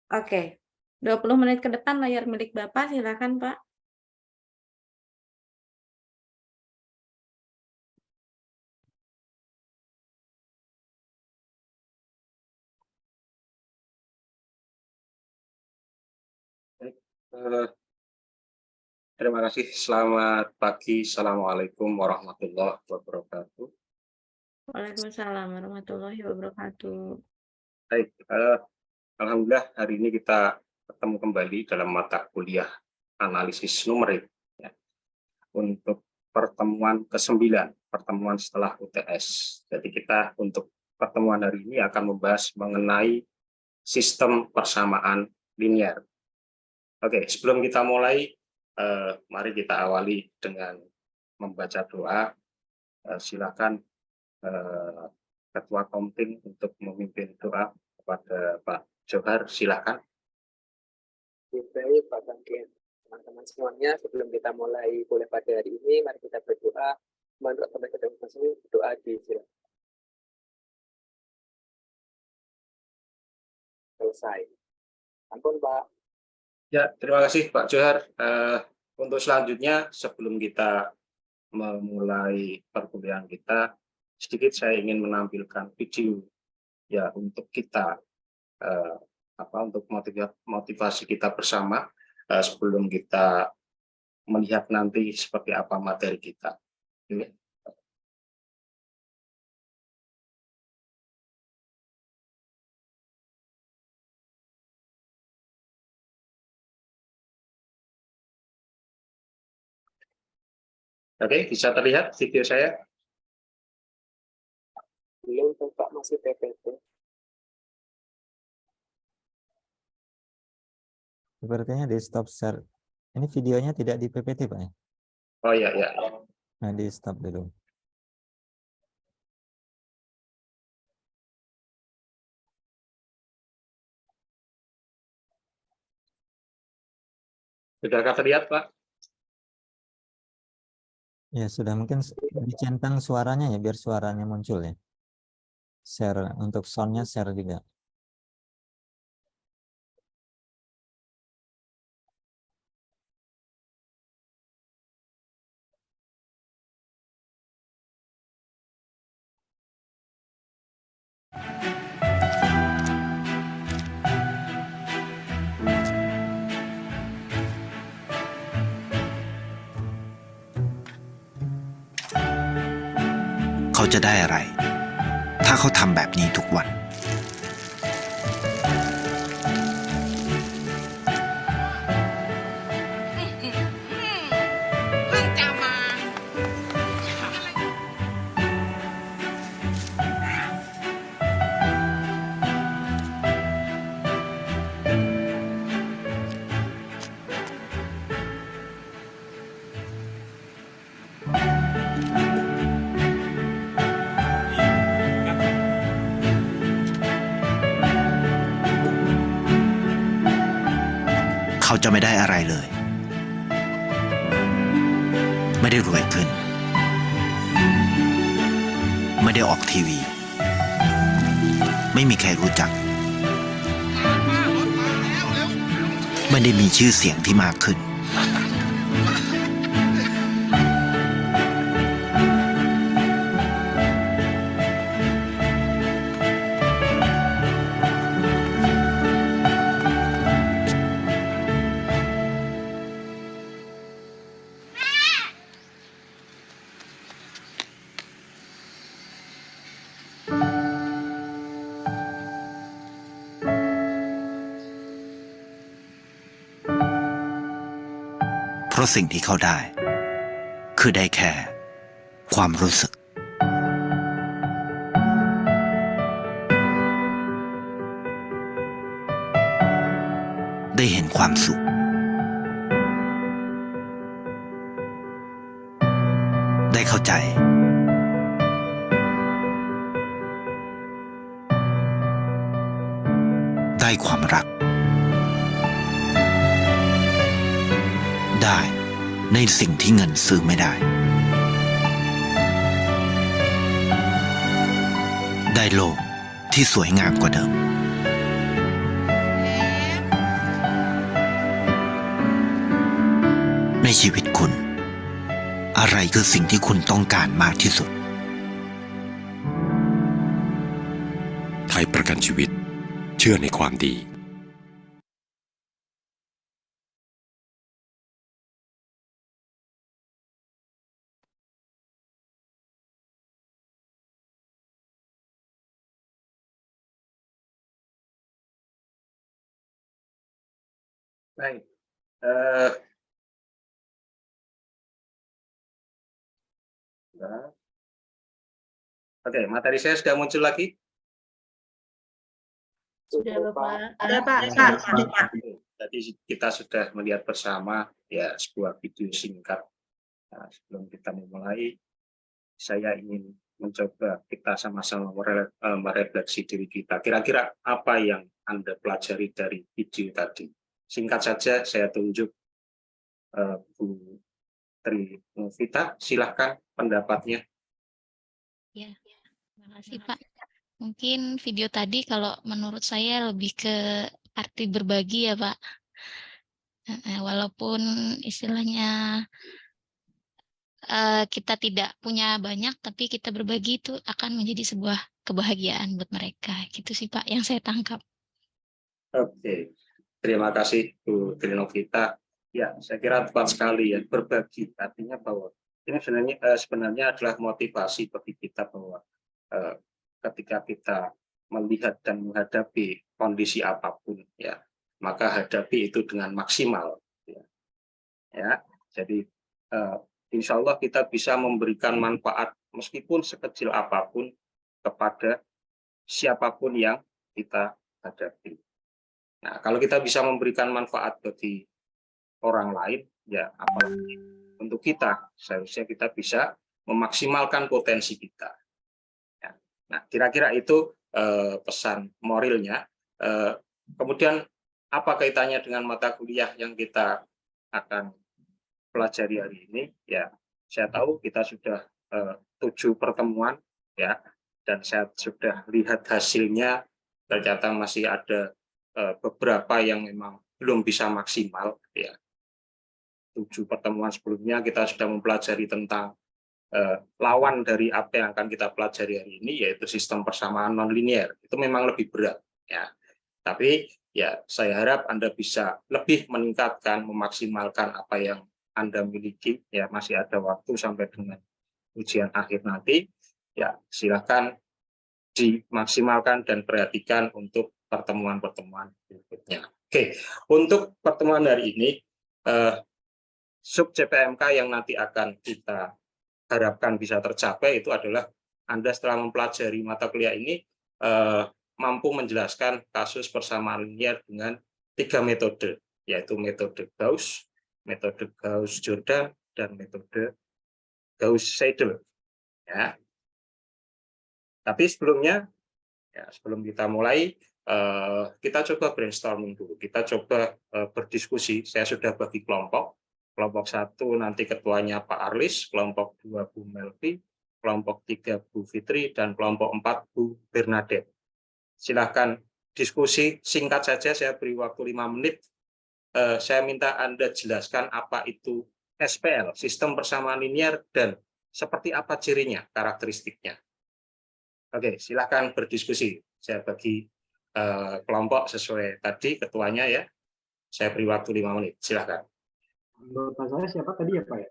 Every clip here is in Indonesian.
Oke, 20 menit ke depan layar milik Bapak, silakan, Pak. Baik, terima kasih. Selamat pagi. Assalamualaikum warahmatullahi wabarakatuh. Waalaikumsalam warahmatullahi wabarakatuh. Baik, alhamdulillah hari ini kita ketemu kembali dalam mata kuliah analisis numerik ya, untuk pertemuan ke-9, pertemuan setelah UTS. Jadi kita untuk pertemuan hari ini akan membahas mengenai sistem persamaan linier. Oke, sebelum kita mulai, mari kita awali dengan membaca doa. Silakan Ketua Komting untuk memimpin doa kepada Pak Johar, silakan. Baik, Pak Bangkin. Teman-teman semuanya, sebelum kita mulai kuliah pada hari ini, mari kita berdoa. Menurut teman-teman masing berdoa di silakan. Selesai. Ampun, Pak. Ya, terima kasih Pak Johar. Untuk selanjutnya, sebelum kita memulai perkuliahan kita, sedikit saya ingin menampilkan video ya untuk kita untuk motivasi kita bersama sebelum kita melihat nanti seperti apa materi kita. Ini. Oke, bisa terlihat video saya? Belum, Pak, masih PPT. Sepertinya di stop share. Ini videonya tidak di PPT, Pak ya? Oh iya, ya. Nah, di stop dulu. Sudahkah terlihat, Pak? Ya, sudah, mungkin dicentang suaranya ya, biar suaranya muncul ya. Share, untuk soundnya share juga.เขาจะได้อะไร ถ้าเขาทำแบบนี้ทุกวัน เขาจะไม่ได้อะไรเลย ไม่ได้รวยขึ้น ไม่ได้ออกทีวี ไม่มีใครรู้จัก ไม่ได้มีชื่อเสียงที่มากขึ้น เพราะสิ่งที่เขาได้ คือได้แค่ความรู้สึก ได้เห็นความสุข ได้เข้าใจ ได้ความรัก ได้ในสิ่งที่เงินซื้อไม่ได้ ได้โลกที่สวยงามกว่าเดิม ในชีวิตคุณ อะไรคือสิ่งที่คุณต้องการมากที่สุด ไทยประกันชีวิตเชื่อในความดี Baik. Oke, materi saya sudah muncul lagi. Sudah Bapak. Ada Pak, Tadi kita sudah melihat bersama ya sebuah video singkat. Nah, sebelum kita memulai, saya ingin mencoba kita sama-sama merefleksi diri kita. Kira-kira apa yang Anda pelajari dari video tadi? Singkat saja saya tunjuk Bu Tri Novita, silahkan pendapatnya. Ya, terima kasih Pak. Mungkin video tadi kalau menurut saya lebih ke arti berbagi ya Pak. Walaupun istilahnya kita tidak punya banyak, tapi kita berbagi itu akan menjadi sebuah kebahagiaan buat mereka. Gitu sih Pak yang saya tangkap. Oke, terima kasih Bu Tri Novita. Ya, saya kira tepat sekali ya, berbagi. Artinya bahwa ini sebenarnya adalah motivasi bagi kita bahwa ketika kita melihat dan menghadapi kondisi apapun, ya, maka hadapi itu dengan maksimal. Ya, jadi insya Allah kita bisa memberikan manfaat meskipun sekecil apapun kepada siapapun yang kita hadapi. Nah, kalau kita bisa memberikan manfaat bagi orang lain, ya apalagi untuk kita, seharusnya kita bisa memaksimalkan potensi kita. Ya. Nah, kira-kira itu pesan moralnya. Kemudian apa kaitannya dengan mata kuliah yang kita akan pelajari hari ini? Ya, saya tahu kita sudah 7 pertemuan, ya, dan saya sudah lihat hasilnya. Ternyata masih ada beberapa yang memang belum bisa maksimal. Ya, 7 pertemuan sebelumnya kita sudah mempelajari tentang lawan dari apa yang akan kita pelajari hari ini, yaitu sistem persamaan nonlinier. Itu memang lebih berat, ya. Tapi ya saya harap Anda bisa lebih meningkatkan, memaksimalkan apa yang Anda miliki. Ya, masih ada waktu sampai dengan ujian akhir nanti. Ya, silakan dimaksimalkan dan perhatikan untuk pertemuan-pertemuan berikutnya. Oke, untuk pertemuan hari ini, sub CPMK yang nanti akan kita harapkan bisa tercapai itu adalah Anda setelah mempelajari mata kuliah ini mampu menjelaskan kasus persamaan linier dengan 3 metode, yaitu metode Gauss, metode Gauss-Jordan, dan metode Gauss-Seidel. Ya. Tapi sebelumnya, ya, sebelum kita mulai, kita coba brainstorming dulu. Kita coba berdiskusi. Saya sudah bagi kelompok. Kelompok 1 nanti ketuanya Pak Arlis, kelompok 2 Bu Melvi, kelompok 3 Bu Fitri, dan kelompok 4 Bu Bernadette. Silahkan diskusi singkat saja, saya beri waktu 5 menit. Saya minta Anda jelaskan apa itu SPL, sistem persamaan linier, dan seperti apa cirinya, karakteristiknya. Oke, silahkan berdiskusi. Saya bagi kelompok sesuai tadi ketuanya ya. Saya beri waktu 5 menit, silahkan. Bapak saya siapa tadi ya Pak ya?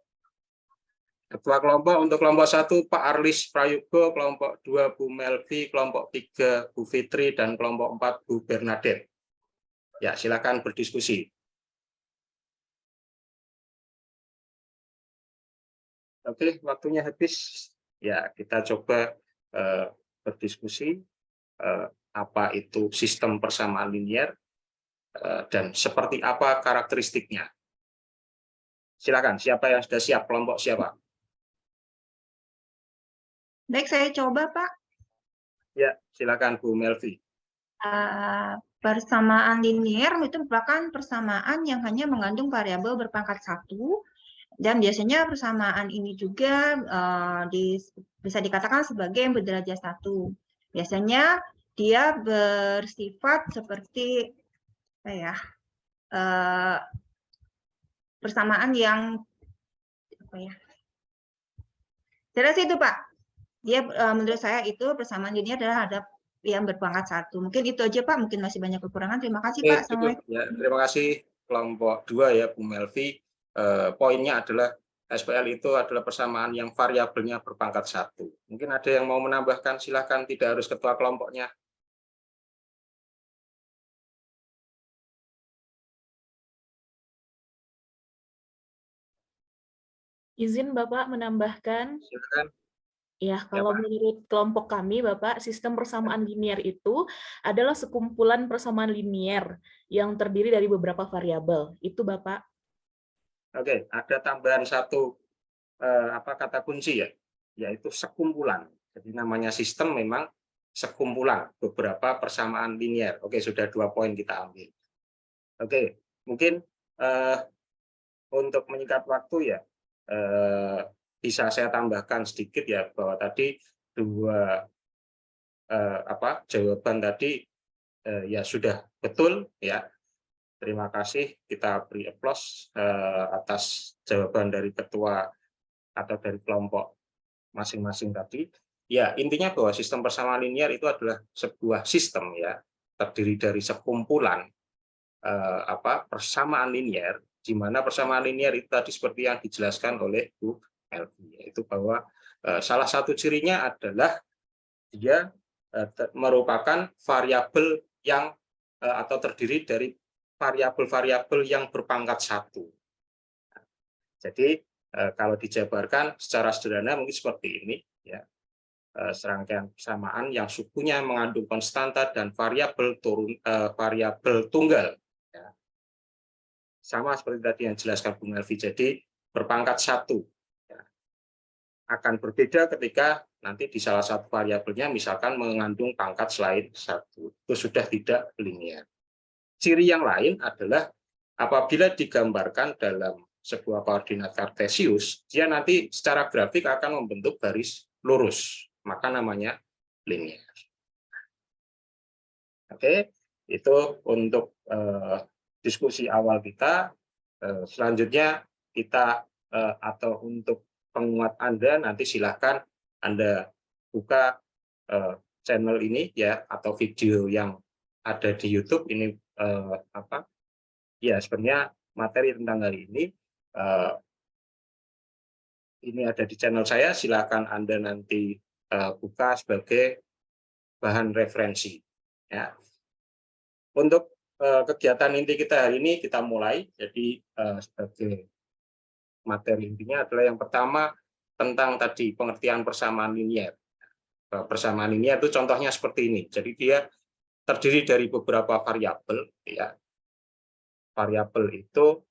Ketua kelompok untuk kelompok 1 Pak Arlis Prayogo, kelompok 2 Bu Melvi, kelompok 3 Bu Fitri, dan kelompok 4 Bu Bernadette. Ya, silakan berdiskusi. Oke, waktunya habis. Ya, kita coba berdiskusi apa itu sistem persamaan linier dan seperti apa karakteristiknya. Silakan, siapa yang sudah siap? Kelompok siapa? Baik, saya coba, Pak. Ya, silakan Bu Melvi. Persamaan linier itu merupakan persamaan yang hanya mengandung variabel berpangkat 1, dan biasanya persamaan ini juga bisa dikatakan sebagai yang berderajat 1. Biasanya dia bersifat seperti persamaan yang Pak ya. Saya rasa itu Pak. Dia menurut saya itu persamaan linear adalah hadap yang berpangkat 1. Mungkin itu aja Pak, mungkin masih banyak kekurangan. Terima kasih Pak. Cukup Assalamualaikum. ya. Terima kasih kelompok 2 ya Bu Melvi. Poinnya adalah SPL itu adalah persamaan yang variabelnya berpangkat 1. Mungkin ada yang mau menambahkan, silakan, tidak harus ketua kelompoknya. Izin Bapak menambahkan, Silakan. ya kalau Pak. menurut kelompok kami Bapak, sistem persamaan linier itu adalah sekumpulan persamaan linier yang terdiri dari beberapa variabel. Itu Bapak. Oke, ada tambahan satu kata kunci ya, yaitu sekumpulan. Jadi namanya sistem memang sekumpulan beberapa persamaan linier. Oke, sudah 2 poin kita ambil. Oke, mungkin untuk menyingkat waktu ya, bisa saya tambahkan sedikit ya, bahwa tadi 2 jawaban tadi ya sudah betul ya. Terima kasih, kita beri aplaus atas jawaban dari ketua atau dari kelompok masing-masing tadi. Ya, intinya bahwa sistem persamaan linear itu adalah sebuah sistem ya, terdiri dari sekumpulan persamaan linear, di mana persamaan linear itu tadi seperti yang dijelaskan oleh Bu Melvi, yaitu bahwa salah satu cirinya adalah dia merupakan variabel yang atau terdiri dari variabel-variabel yang berpangkat 1. Jadi kalau dijabarkan secara sederhana mungkin seperti ini ya, serangkaian persamaan yang sukunya mengandung konstanta dan variabel tunggal ya. Sama seperti tadi yang dijelaskan Bu Melvi, jadi berpangkat 1 ya. Akan berbeda ketika nanti di salah satu variabelnya misalkan mengandung pangkat selain 1, itu sudah tidak linear. Ciri yang lain adalah apabila digambarkan dalam sebuah koordinat kartesius, dia nanti secara grafik akan membentuk garis lurus, maka namanya linear. Oke, itu untuk diskusi awal kita. Selanjutnya kita atau untuk penguat Anda nanti silakan Anda buka channel ini ya, atau video yang ada di YouTube ini ya, sebenarnya materi tentang hari ini ada di channel saya, silakan Anda nanti buka sebagai bahan referensi ya. Untuk kegiatan inti kita hari ini kita mulai. Jadi sebagai materi intinya adalah yang pertama tentang tadi pengertian persamaan linier. Persamaan linier itu contohnya seperti ini. Jadi dia terdiri dari beberapa variabel ya. Variabel itu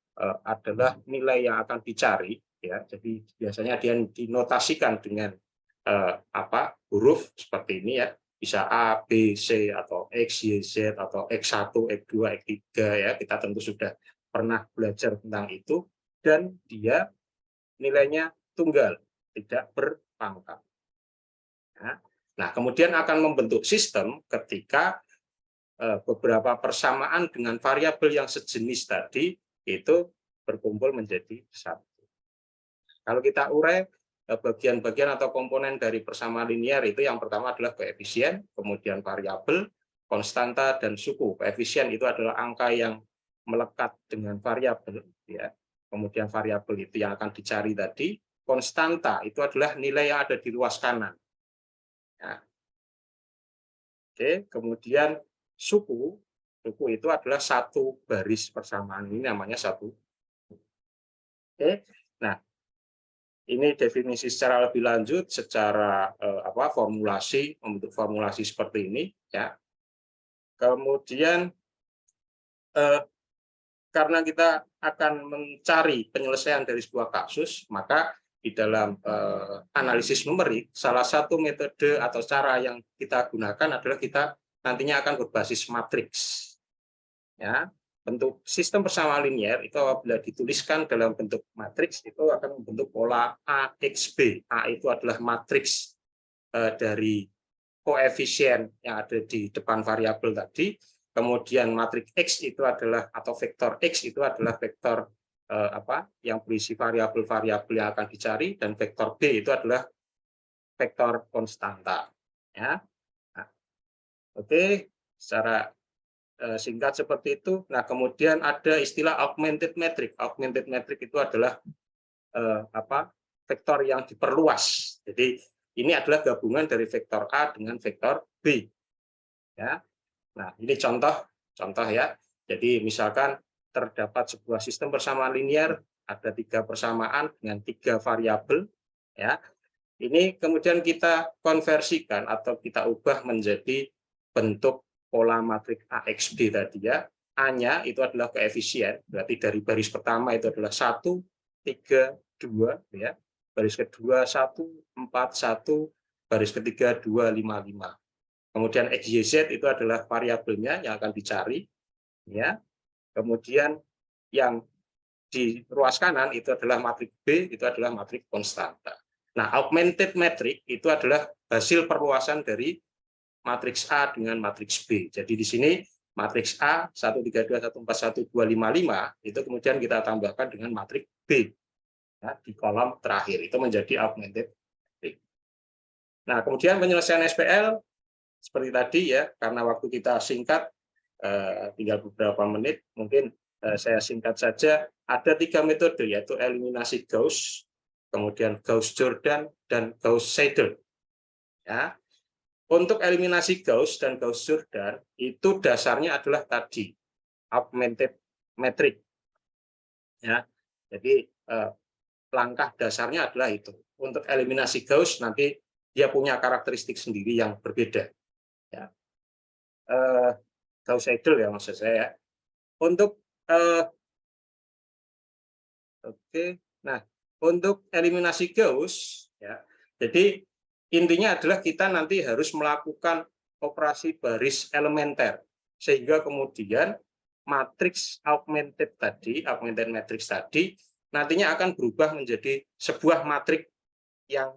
adalah nilai yang akan dicari ya. Jadi biasanya dia dinotasikan dengan huruf seperti ini ya. Bisa A, B, C atau X, Y, Z atau X1, X2, X3 ya. Kita tentu sudah pernah belajar tentang itu, dan dia nilainya tunggal, tidak berpangkat. Nah, kemudian akan membentuk sistem ketika beberapa persamaan dengan variabel yang sejenis tadi itu berkumpul menjadi satu. Kalau kita urai bagian-bagian atau komponen dari persamaan linear itu, yang pertama adalah koefisien, kemudian variabel, konstanta, dan suku. Koefisien itu adalah angka yang melekat dengan variabel ya. Kemudian variabel itu yang akan dicari tadi. Konstanta itu adalah nilai yang ada di ruas kanan ya. Oke, kemudian suku itu adalah satu baris persamaan, ini namanya satu. Oke, nah ini definisi secara lebih lanjut, secara formulasi, membentuk formulasi seperti ini ya. Kemudian karena kita akan mencari penyelesaian dari sebuah kasus, maka di dalam analisis numerik salah satu metode atau cara yang kita gunakan adalah kita nantinya akan berbasis matriks. Ya, bentuk sistem persamaan linear itu apabila dituliskan dalam bentuk matriks itu akan membentuk pola AXB. A itu adalah matriks dari koefisien yang ada di depan variabel tadi. Kemudian matriks X itu adalah, atau vektor X itu adalah vektor yang berisi variabel-variabel yang akan dicari, dan vektor B itu adalah vektor konstanta. Ya. Nah, oke, secara singkat seperti itu. Nah, kemudian ada istilah augmented metric. Augmented metric itu adalah vektor yang diperluas. Jadi ini adalah gabungan dari vektor A dengan vektor B. Ya. Nah, ini contoh ya. Jadi misalkan terdapat sebuah sistem persamaan linear, ada 3 persamaan dengan 3 variabel. Ya. Ini kemudian kita konversikan atau kita ubah menjadi bentuk pola matrik AXB tadi ya. A-nya itu adalah koefisien, berarti dari baris pertama itu adalah 1, 3, 2 ya. Baris kedua 1, 4, 1, baris ketiga 2, 5, 5. Kemudian XYZ itu adalah variabelnya yang akan dicari ya. Kemudian yang di ruas kanan itu adalah matrik B, itu adalah matrik konstanta. Nah, augmented metric itu adalah hasil perluasan dari matriks A dengan matriks B. Jadi di sini matriks A 1, 3, 2, 1, 4, 1, 2, 5, 5 itu kemudian kita tambahkan dengan matriks B ya, di kolom terakhir. Itu menjadi augmented metric. Nah, kemudian penyelesaian SPL seperti tadi ya, karena waktu kita singkat, tinggal beberapa menit, mungkin saya singkat saja. Ada 3 metode, yaitu eliminasi Gauss, kemudian Gauss-Jordan, dan Gauss-Seidel. Ya. Untuk eliminasi Gauss dan Gauss-Jordan, itu dasarnya adalah tadi, augmented metric. Ya. Jadi, langkah dasarnya adalah itu. Untuk eliminasi Gauss, nanti dia punya karakteristik sendiri yang berbeda. Ya. Gauss-Seidel ya maksud saya. Untuk nah untuk eliminasi Gauss ya, jadi intinya adalah kita nanti harus melakukan operasi baris elementer sehingga kemudian matriks augmented matrix tadi nantinya akan berubah menjadi sebuah matriks yang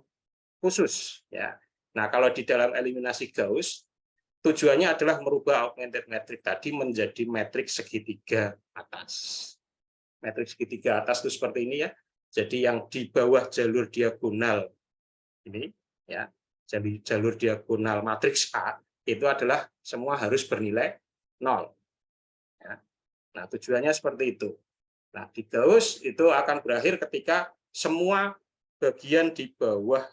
khusus ya. Nah, kalau di dalam eliminasi Gauss tujuannya adalah merubah augmented metric tadi menjadi matriks segitiga atas. Matriks segitiga atas itu seperti ini ya. Jadi yang di bawah jalur diagonal ini ya, jadi jalur diagonal matriks A itu adalah semua harus bernilai 0. Ya. Nah, tujuannya seperti itu. Nah, di Gauss itu akan berakhir ketika semua bagian di bawah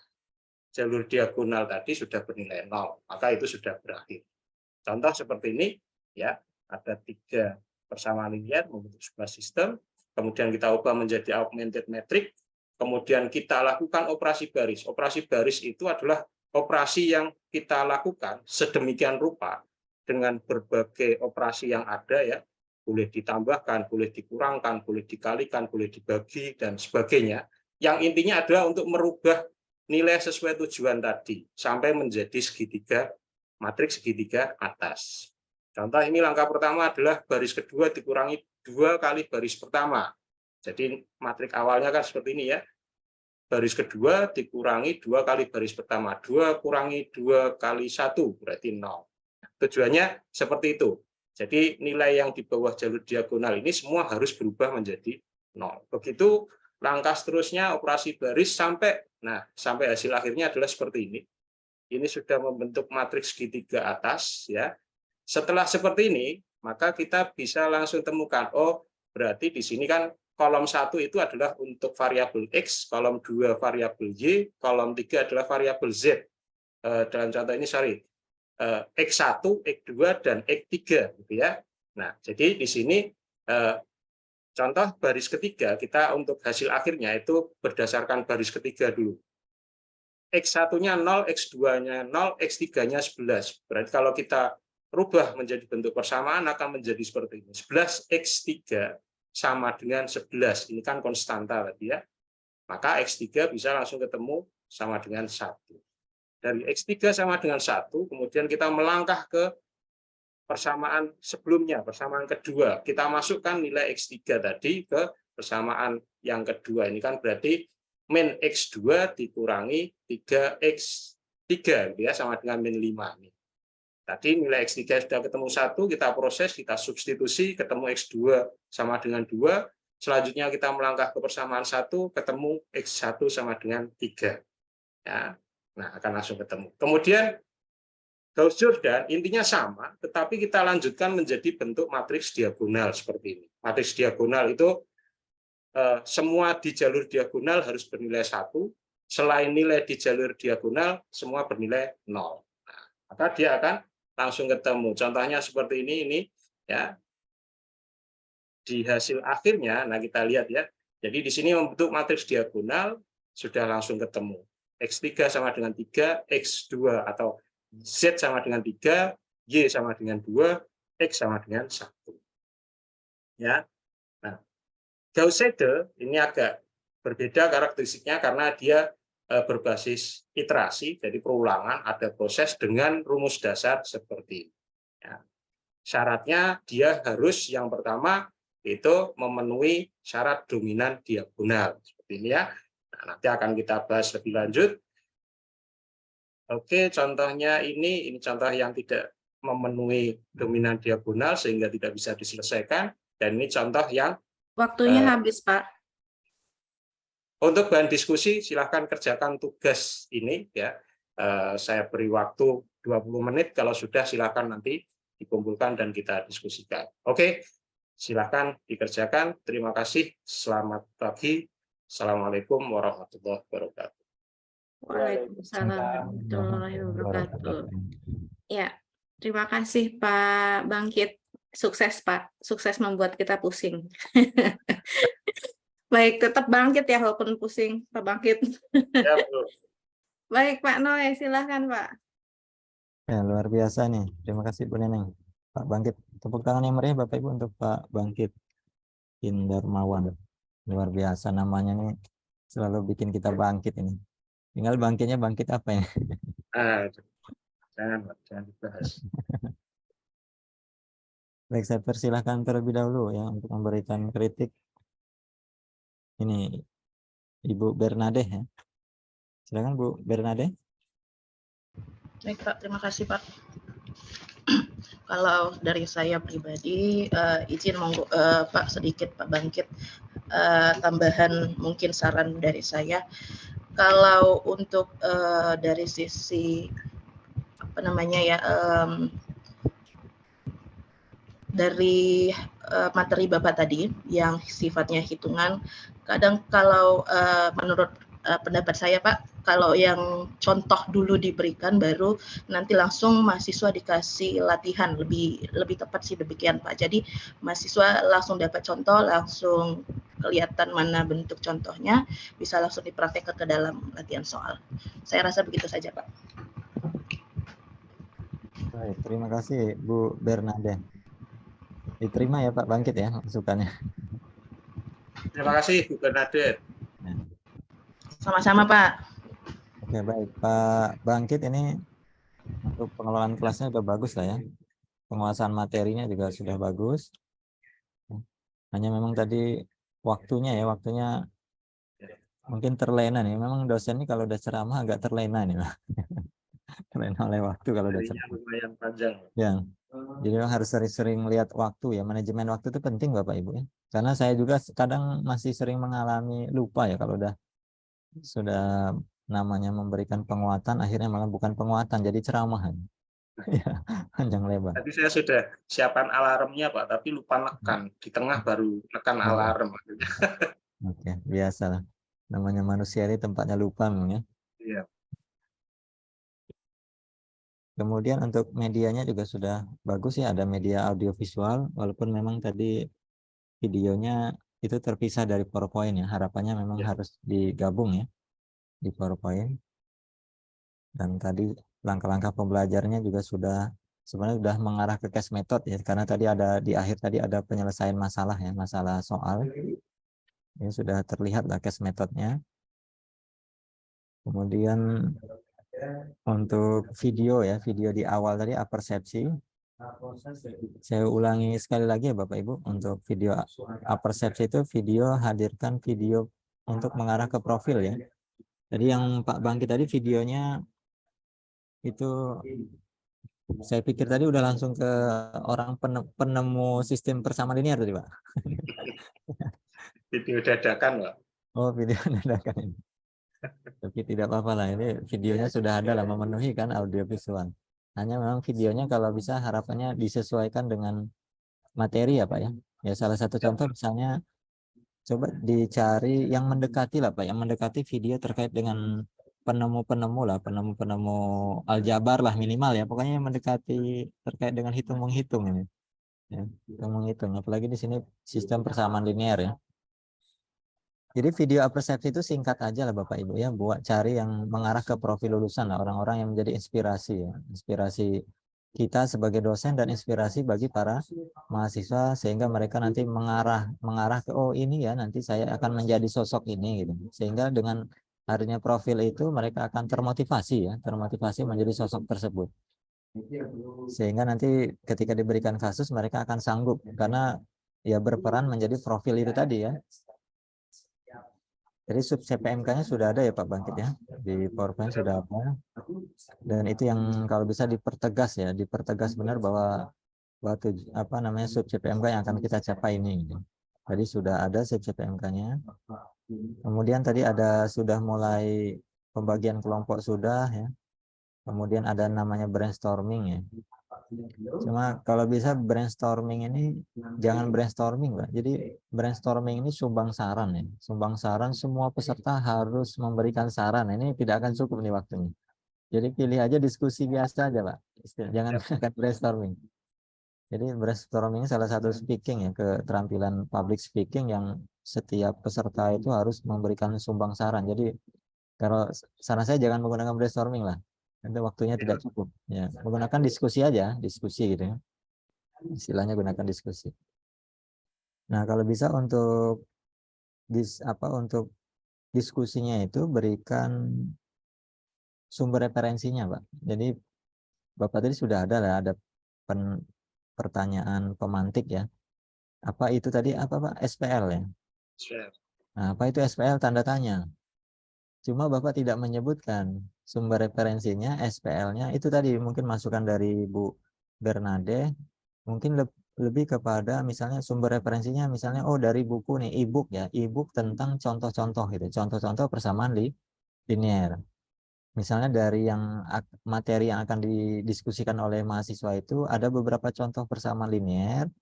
jalur diagonal tadi sudah bernilai 0, maka itu sudah berakhir. Contoh seperti ini, ya, ada 3 persamaan linear membentuk sebuah sistem, kemudian kita ubah menjadi augmented metric, kemudian kita lakukan operasi baris. Operasi baris itu adalah operasi yang kita lakukan sedemikian rupa dengan berbagai operasi yang ada ya, boleh ditambahkan, boleh dikurangkan, boleh dikalikan, boleh dibagi dan sebagainya. Yang intinya adalah untuk merubah nilai sesuai tujuan tadi sampai menjadi segitiga, matriks segitiga atas. Contoh ini langkah pertama adalah baris kedua dikurangi 2 kali baris pertama. Jadi matriks awalnya kan seperti ini ya. Baris kedua dikurangi 2 kali baris pertama. 2 kurangi 2 kali 1 berarti 0. Tujuannya seperti itu. Jadi nilai yang di bawah jalur diagonal ini semua harus berubah menjadi 0. Begitu langkah seterusnya operasi baris sampai hasil akhirnya adalah seperti ini. Ini sudah membentuk matriks segitiga atas ya. Setelah seperti ini, maka kita bisa langsung temukan oh, berarti di sini kan kolom 1 itu adalah untuk variabel X, kolom 2 variabel Y, kolom 3 adalah variabel Z. Dalam contoh ini X1, X2 dan X3 gitu ya. Nah, jadi di sini contoh baris ketiga, kita untuk hasil akhirnya itu berdasarkan baris ketiga dulu. X1-nya 0, X2-nya 0, X3-nya 11. Berarti kalau kita rubah menjadi bentuk persamaan akan menjadi seperti ini. 11X3 sama dengan 11. Ini kan konstanta tadi ya. Maka X3 bisa langsung ketemu sama dengan 1. Dari X3 sama dengan 1, kemudian kita melangkah ke persamaan sebelumnya, persamaan kedua. Kita masukkan nilai X3 tadi ke persamaan yang kedua. Ini kan berarti min X2 dikurangi 3X3 ya, sama dengan min 5. Tadi nilai X3 sudah ketemu 1, kita proses, kita substitusi, ketemu X2 sama dengan 2, selanjutnya kita melangkah ke persamaan 1, ketemu X1 sama dengan 3. Ya. Nah, akan langsung ketemu. Kemudian Gauss-Jordan intinya sama, tetapi kita lanjutkan menjadi bentuk matriks diagonal seperti ini. Matriks diagonal itu semua di jalur diagonal harus bernilai 1, selain nilai di jalur diagonal semua bernilai 0. Nah, maka dia akan langsung ketemu. Contohnya seperti ini ya. Di hasil akhirnya, nah kita lihat ya. Jadi di sini membentuk matriks diagonal sudah langsung ketemu. X3 sama dengan 3, X2 atau Z sama dengan 3, Y sama dengan 2, X sama dengan 1. Ya. Nah, Gauss-Seidel ini agak berbeda karakteristiknya karena dia berbasis iterasi, jadi perulangan, ada proses dengan rumus dasar seperti ini. Ya. Syaratnya dia harus yang pertama itu memenuhi syarat dominan diagonal seperti ini ya. Nah, nanti akan kita bahas lebih lanjut. Oke, contohnya ini contoh yang tidak memenuhi dominan diagonal sehingga tidak bisa diselesaikan, dan ini contoh yang Waktunya habis, Pak. untuk bahan diskusi silahkan kerjakan tugas ini ya. Saya beri waktu 20 menit, kalau sudah silahkan nanti dikumpulkan dan kita diskusikan. Oke, silahkan dikerjakan. Terima kasih. Selamat pagi. Assalamualaikum warahmatullahi wabarakatuh. Waalaikumsalam warahmatullahi wabarakatuh. Ya, terima kasih Pak Bangkit. Sukses Pak, sukses membuat kita pusing. Baik, tetap bangkit ya walaupun pusing, Pak Bangkit. Ya, betul. Baik Pak Noe, silahkan Pak. Ya, luar biasa nih. Terima kasih Bu Neneng. Pak Bangkit, tepuk tangan yang meriah Bapak Ibu untuk Pak Bangkit Indarmawan. Luar biasa, namanya nih selalu bikin kita bangkit ini. Tinggal bangkitnya bangkit apa ya? Jangan dibahas. Baik, saya persilahkan terlebih dahulu ya untuk memberikan kritik. Ini Ibu Bernade ya. Silakan Bu Bernade. Baik Pak, terima kasih Pak. Kalau dari saya pribadi, izin monggo Pak sedikit Pak Bangkit, tambahan mungkin saran dari saya. Kalau untuk dari sisi apa namanya ya, dari materi Bapak tadi yang sifatnya hitungan, kadang kalau menurut pendapat saya Pak, kalau yang contoh dulu diberikan baru nanti langsung mahasiswa dikasih latihan, lebih tepat sih demikian Pak. Jadi mahasiswa langsung dapat contoh, langsung kelihatan mana bentuk contohnya, bisa langsung dipraktekkan ke dalam latihan soal. Saya rasa begitu saja Pak. Baik, terima kasih Bu Bernade. Diterima ya Pak Bangkit ya masukannya. Terima kasih Bu Bernade. Sama-sama Pak. Oke, baik Pak Bangkit, ini untuk pengelolaan kelasnya sudah bagus lah ya. Penguasaan materinya juga sudah bagus. Hanya memang tadi waktunya mungkin terlena nih. Memang dosen ini kalau udah ceramah agak terlena nih Pak. Terlena oleh waktu kalau udah ceramah. Lumayan panjang. Ya. Jadi harus sering-sering lihat waktu ya. Manajemen waktu itu penting Bapak Ibu ya. Karena saya juga kadang masih sering mengalami lupa ya kalau sudah namanya memberikan penguatan, akhirnya malah bukan penguatan, jadi ceramahan. Ya, panjang lebar. Tadi saya sudah siapkan alarmnya Pak, tapi lupa nekan. Di tengah baru nekan alarm. Oke, biasalah. Namanya manusia ini tempatnya lupa memang ya. Iya. Kemudian untuk medianya juga sudah bagus ya, ada media audiovisual, walaupun memang tadi videonya itu terpisah dari PowerPoint ya. Harapannya memang harus digabung ya di PowerPoint. Dan tadi langkah-langkah pembelajarannya juga sebenarnya sudah mengarah ke case method ya, karena tadi ada di akhir tadi ada penyelesaian masalah ya, masalah soal. Ini sudah terlihat lah case methodnya. Kemudian untuk video ya, video di awal tadi apersepsi. Saya ulangi sekali lagi ya Bapak Ibu, untuk video apersepsi itu video hadirkan video untuk mengarah ke profil ya. Jadi yang Pak Bangkit tadi videonya itu saya pikir tadi udah langsung ke orang penemu sistem persamaan linear tadi Pak. Video dadakan, Pak. Oh, video dadakan ini. Tapi tidak apa-apa lah, ini videonya sudah ada lah, memenuhi kan audio visual. Hanya memang videonya kalau bisa harapannya disesuaikan dengan materi ya Pak ya. Ya salah satu contoh misalnya coba dicari yang mendekati lah Pak, yang mendekati video terkait dengan penemu-penemu lah, penemu-penemu aljabar lah minimal ya. Pokoknya yang mendekati terkait dengan hitung-menghitung ini. Ya, hitung-menghitung. Apalagi di sini sistem persamaan linear ya. Jadi video apersepsi itu singkat aja lah Bapak Ibu ya, buat cari yang mengarah ke profil lulusan lah, orang-orang yang menjadi inspirasi ya, inspirasi kita sebagai dosen dan inspirasi bagi para mahasiswa sehingga mereka nanti mengarah ke oh ini ya nanti saya akan menjadi sosok ini gitu. Sehingga dengan adanya profil itu mereka akan termotivasi ya, termotivasi menjadi sosok tersebut. Sehingga nanti ketika diberikan kasus mereka akan sanggup karena ya berperan menjadi profil itu tadi ya. Jadi sub CPMK-nya sudah ada ya Pak Bangkit ya, di PowerPoint sudah ada. Dan itu yang kalau bisa dipertegas ya, dipertegas benar bahwa waktu apa namanya sub CPMK yang akan kita capai ini. Tadi sudah ada sub CPMK-nya. Kemudian tadi ada sudah mulai pembagian kelompok sudah ya. Kemudian ada namanya brainstorming ya. Cuma kalau bisa brainstorming ini jangan brainstorming Pak. Jadi brainstorming ini sumbang saran ya. Sumbang saran semua peserta harus memberikan saran. Ini tidak akan cukup nih waktunya. Jadi pilih aja diskusi biasa aja Pak. Jangan gunakan brainstorming. Jadi brainstorming ini salah satu speaking ya, keterampilan public speaking yang setiap peserta itu harus memberikan sumbang saran. Jadi kalau saran saya jangan menggunakan brainstorming lah. Nanti waktunya tidak cukup. Ya, menggunakan diskusi aja, diskusi gitu ya. Istilahnya gunakan diskusi. Nah, kalau bisa untuk untuk diskusinya itu berikan sumber referensinya, Pak. Jadi Bapak tadi sudah ada lah, ada pertanyaan pemantik ya. Apa itu tadi apa Pak? SPL ya. Nah, apa itu SPL tanda tanya? Cuma Bapak tidak menyebutkan sumber referensinya, SPL-nya, itu tadi mungkin masukan dari Bu Bernade, mungkin lebih kepada misalnya sumber referensinya, misalnya oh dari buku nih, e-book ya, e-book tentang contoh-contoh gitu, contoh-contoh persamaan linear. Misalnya dari yang materi yang akan didiskusikan oleh mahasiswa itu, ada beberapa contoh persamaan linear,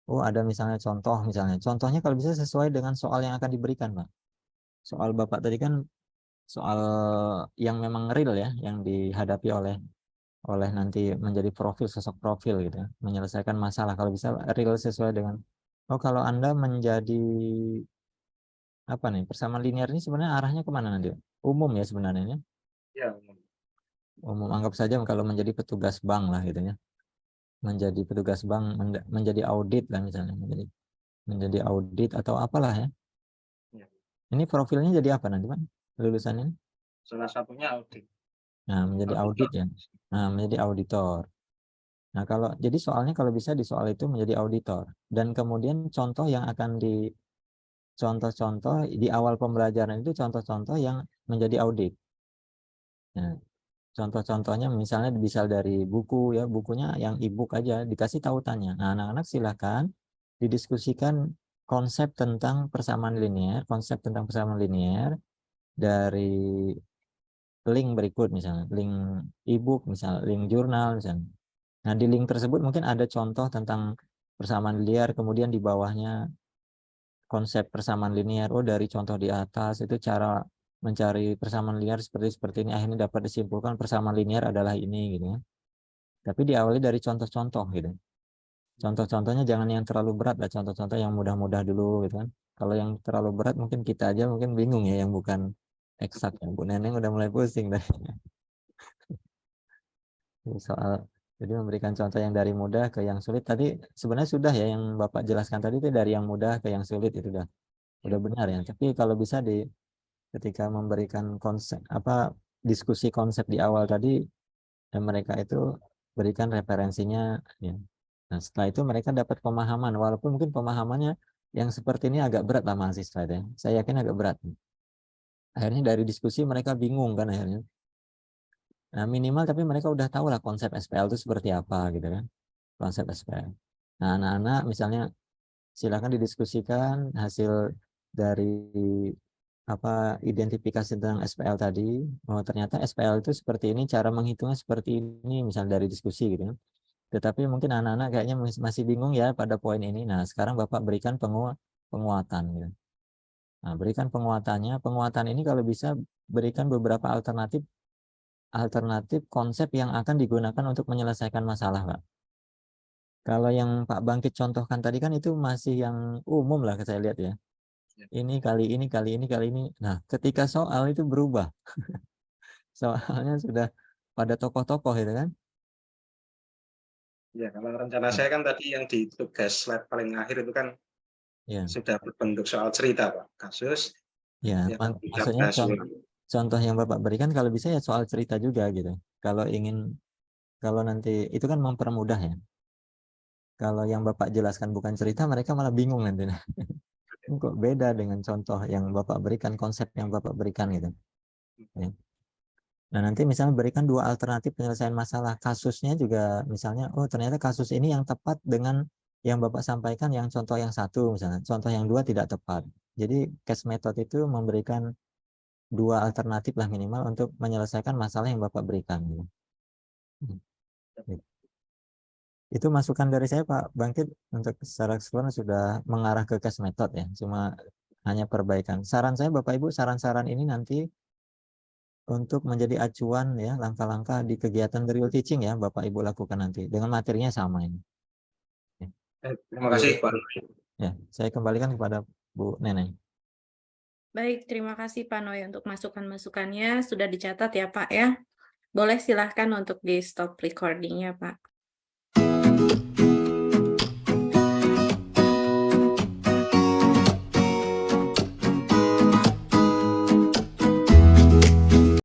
oh ada misalnya contohnya kalau bisa sesuai dengan soal yang akan diberikan Pak. Soal Bapak tadi kan soal yang memang real ya, yang dihadapi oleh nanti menjadi sosok profil gitu ya, menyelesaikan masalah. Kalau bisa real sesuai dengan kalau Anda menjadi apa nih persamaan linear ini sebenarnya arahnya kemana nanti? Umum ya sebenarnya ya. Umum, anggap saja kalau menjadi petugas bank lah gitu ya, menjadi petugas bank, menjadi audit lah misalnya, menjadi audit atau apalah ya. Ini profilnya jadi apa nanti Pak? Lulusan ini? Salah satunya audit. Nah, menjadi audit ya. Nah, menjadi auditor. Nah, jadi soalnya kalau bisa di soal itu menjadi auditor. Dan kemudian contoh yang akan contoh-contoh di awal pembelajaran itu contoh-contoh yang menjadi audit. Nah, contoh-contohnya misalnya bisa dari buku ya, bukunya yang e-book aja, dikasih tautannya. Nah, anak-anak silakan didiskusikan konsep tentang persamaan linear, dari link berikut misalnya, link e-book misalnya, link jurnal misalnya. Nah, di link tersebut mungkin ada contoh tentang persamaan linear, kemudian di bawahnya konsep persamaan linear. Oh, dari contoh di atas itu cara mencari persamaan linear seperti ini, akhirnya dapat disimpulkan persamaan linear adalah ini gitu ya. Tapi diawali dari contoh-contoh gitu. Contoh-contohnya jangan yang terlalu berat lah, contoh-contoh yang mudah-mudah dulu gitu kan. Kalau yang terlalu berat mungkin kita aja mungkin bingung ya, yang bukan eksak ya. Bu Neneng udah mulai pusing dah. Jadi memberikan contoh yang dari mudah ke yang sulit. Tadi sebenarnya sudah ya yang Bapak jelaskan tadi itu dari yang mudah ke yang sulit itu udah benar ya. Tapi kalau bisa ketika memberikan konsep diskusi konsep di awal tadi, dan mereka itu berikan referensinya ya. Nah, setelah itu mereka dapat pemahaman, walaupun mungkin pemahamannya yang seperti ini agak berat lah mahasiswa ya. Saya yakin agak berat. Akhirnya dari diskusi mereka bingung kan akhirnya. Nah, minimal tapi mereka udah tahu lah konsep SPL itu seperti apa gitu kan. Konsep SPL. Nah, anak-anak misalnya silakan didiskusikan hasil dari identifikasi tentang SPL tadi, oh ternyata SPL itu seperti ini, cara menghitungnya seperti ini, misal dari diskusi gitu ya. Tetapi mungkin anak-anak kayaknya masih bingung ya pada poin ini. Nah, sekarang Bapak berikan penguatan gitu. Nah, berikan penguatannya. Penguatan ini kalau bisa berikan beberapa alternatif konsep yang akan digunakan untuk menyelesaikan masalah, Pak. Kalau yang Pak Bangkit contohkan tadi kan itu masih yang umum lah saya lihat ya. Ini kali ini, kali ini, kali ini. Nah, ketika soal itu berubah. Soalnya sudah pada tokoh-tokoh itu kan. Ya, kalau rencana saya kan tadi yang di tugas slide paling akhir itu kan sudah berbentuk soal cerita, Pak. Kasus. Ya, maksudnya contoh yang Bapak berikan kalau bisa ya soal cerita juga gitu. Kalau nanti itu kan mempermudah ya. Kalau yang Bapak jelaskan bukan cerita, mereka malah bingung nanti. Kok beda dengan contoh yang Bapak berikan, konsep yang Bapak berikan gitu. Ya. Nah, nanti misalnya berikan 2 alternatif penyelesaian masalah. Kasusnya juga misalnya, oh ternyata kasus ini yang tepat dengan yang Bapak sampaikan yang contoh yang 1 misalnya. Contoh yang 2 tidak tepat. Jadi case method itu memberikan 2 alternatif lah minimal untuk menyelesaikan masalah yang Bapak berikan. Gitu. Itu masukan dari saya Pak Bangkit, untuk secara keseluruhan sudah mengarah ke case method ya, cuma hanya perbaikan. Saran saya Bapak Ibu, saran-saran ini nanti untuk menjadi acuan ya, langkah-langkah di kegiatan real teaching ya Bapak Ibu lakukan nanti, dengan materinya sama ini. Terima kasih Pak. Ya, saya kembalikan kepada Bu Neneng. Baik, terima kasih Pak Noy untuk masukan-masukannya, sudah dicatat ya Pak ya. Boleh silahkan untuk di stop recordingnya Pak.